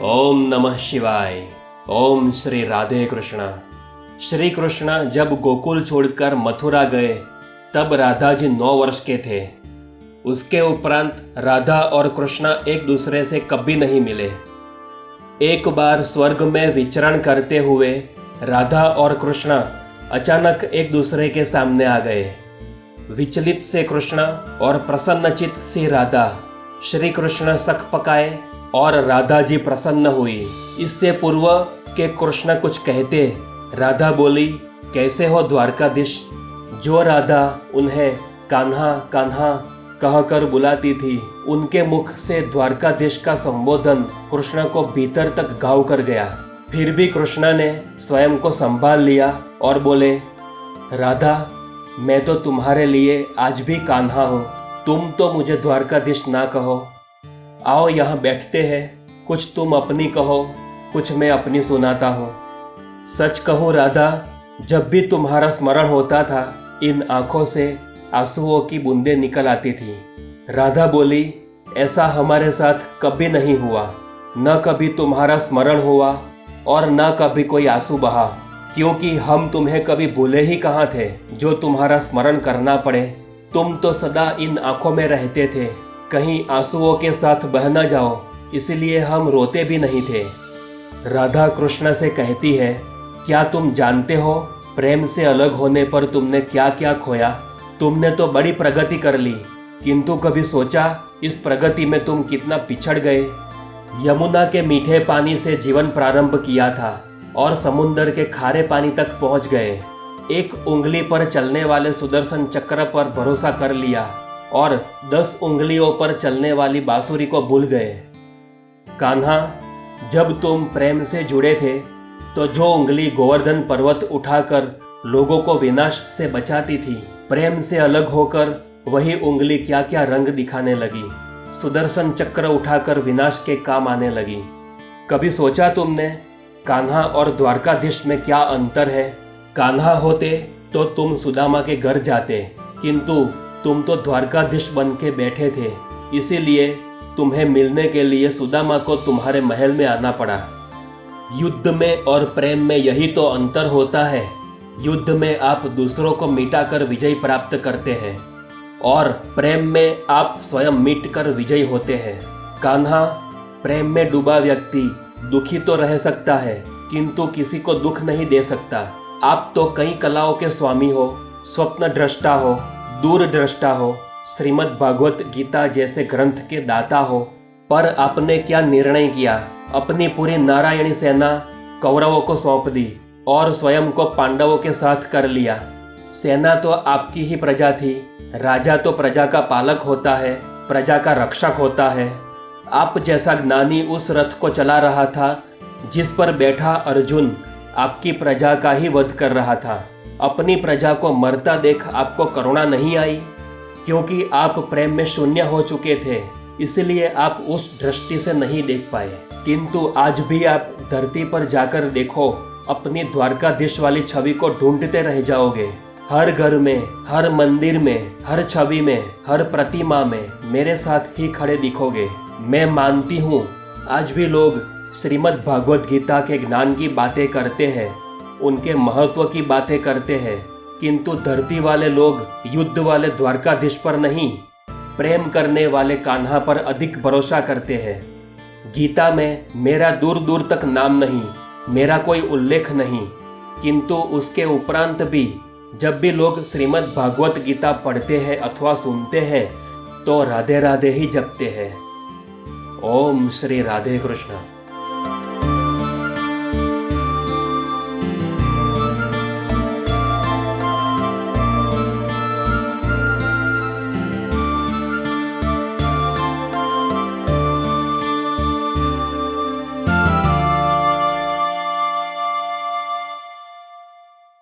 ओम नमः शिवाय। ओम श्री राधे कृष्णा। श्री कृष्ण जब गोकुल छोड़कर मथुरा गए तब राधा जी 9 वर्ष के थे। उसके उपरांत राधा और कृष्ण एक दूसरे से कभी नहीं मिले। एक बार स्वर्ग में विचरण करते हुए राधा और कृष्ण अचानक एक दूसरे के सामने आ गए। विचलित से कृष्ण और प्रसन्नचित सी राधा। श्री कृष्ण सक पकाए और राधा जी प्रसन्न हुई। इससे पूर्व के कृष्ण कुछ कहते, राधा बोली, कैसे हो द्वारकाधीश। जो राधा उन्हें कान्हा कान्हा कहकर बुलाती थी, उनके मुख से द्वारकाधीश का संबोधन कृष्ण को भीतर तक घाव कर गया। फिर भी कृष्ण ने स्वयं को संभाल लिया और बोले, राधा, मैं तो तुम्हारे लिए आज भी कान्हा हूँ। तुम तो मुझे द्वारकाधीश ना कहो। आओ यहाँ बैठते हैं, कुछ तुम अपनी कहो, कुछ मैं अपनी सुनाता हूँ। सच कहूँ राधा, जब भी तुम्हारा स्मरण होता था इन आंखों से आंसुओं की बूंदें निकल आती थी। राधा बोली, ऐसा हमारे साथ कभी नहीं हुआ। न कभी तुम्हारा स्मरण हुआ और न कभी कोई आंसू बहा, क्योंकि हम तुम्हें कभी भूले ही कहाँ थे जो तुम्हारा स्मरण करना पड़े। तुम तो सदा इन आंखों में रहते थे, कहीं आंसुओं के साथ बह न जाओ, इसलिए हम रोते भी नहीं थे। राधा कृष्ण से कहती है, क्या तुम जानते हो प्रेम से अलग होने पर तुमने क्या क्या खोया। तुमने तो बड़ी प्रगति कर ली, किंतु कभी सोचा इस प्रगति में तुम कितना पिछड़ गए। यमुना के मीठे पानी से जीवन प्रारंभ किया था और समुंदर के खारे पानी तक पहुंच गए। एक उंगली पर चलने वाले सुदर्शन चक्र पर भरोसा कर लिया और 10 उंगलियों पर चलने वाली बांसुरी को भूल गए। कान्हा, जब तुम प्रेम से जुड़े थे तो जो उंगली गोवर्धन पर्वत उठाकर लोगों को विनाश से बचाती थी, प्रेम से अलग होकर वही उंगली क्या क्या रंग दिखाने लगी। सुदर्शन चक्र उठाकर विनाश के काम आने लगी। कभी सोचा तुमने कान्हा और द्वारकाधीश में क्या अंतर है। कान्हा होते तो तुम सुदामा के घर जाते, किंतु तुम तो द्वारकाधीश बन के बैठे थे, इसीलिए तुम्हें मिलने के लिए सुदामा को तुम्हारे महल में आना पड़ा। युद्ध में और प्रेम में यही तो अंतर होता है। युद्ध में आप दूसरों को मिटाकर विजय प्राप्त करते हैं और प्रेम में आप स्वयं मिटकर विजयी होते हैं। कान्हा, प्रेम में डूबा व्यक्ति दुखी तो रह सकता है, किंतु किसी को दुख नहीं दे सकता। आप तो कई कलाओं के स्वामी हो, स्वप्न दृष्टा हो, दूरदृष्टा हो, श्रीमद् भागवत गीता जैसे ग्रंथ के दाता हो, पर आपने क्या निर्णय किया। अपनी पूरी नारायणी सेना कौरवों को सौंप दी और स्वयं को पांडवों के साथ कर लिया। सेना तो आपकी ही प्रजा थी। राजा तो प्रजा का पालक होता है, प्रजा का रक्षक होता है। आप जैसा ज्ञानी उस रथ को चला रहा था जिस पर बैठा अर्जुन आपकी प्रजा का ही वध कर रहा था। अपनी प्रजा को मरता देख आपको करुणा नहीं आई, क्योंकि आप प्रेम में शून्य हो चुके थे, इसलिए आप उस दृष्टि से नहीं देख पाए। किंतु आज भी आप धरती पर जाकर देखो, अपनी द्वारकाधीश वाली छवि को ढूंढते रह जाओगे। हर घर में, हर मंदिर में, हर छवि में, हर प्रतिमा में मेरे साथ ही खड़े दिखोगे। मैं मानती हूँ आज भी लोग श्रीमद् भागवत गीता के ज्ञान की बातें करते हैं, उनके महत्व की बातें करते हैं, किंतु धरती वाले लोग युद्ध वाले द्वारकाधीश पर नहीं, प्रेम करने वाले कान्हा पर अधिक भरोसा करते हैं। गीता में मेरा दूर दूर तक नाम नहीं, मेरा कोई उल्लेख नहीं, किंतु उसके उपरांत भी जब भी लोग श्रीमद् भागवत गीता पढ़ते हैं अथवा सुनते हैं तो राधे राधे ही जपते हैं। ओम श्री राधे कृष्ण।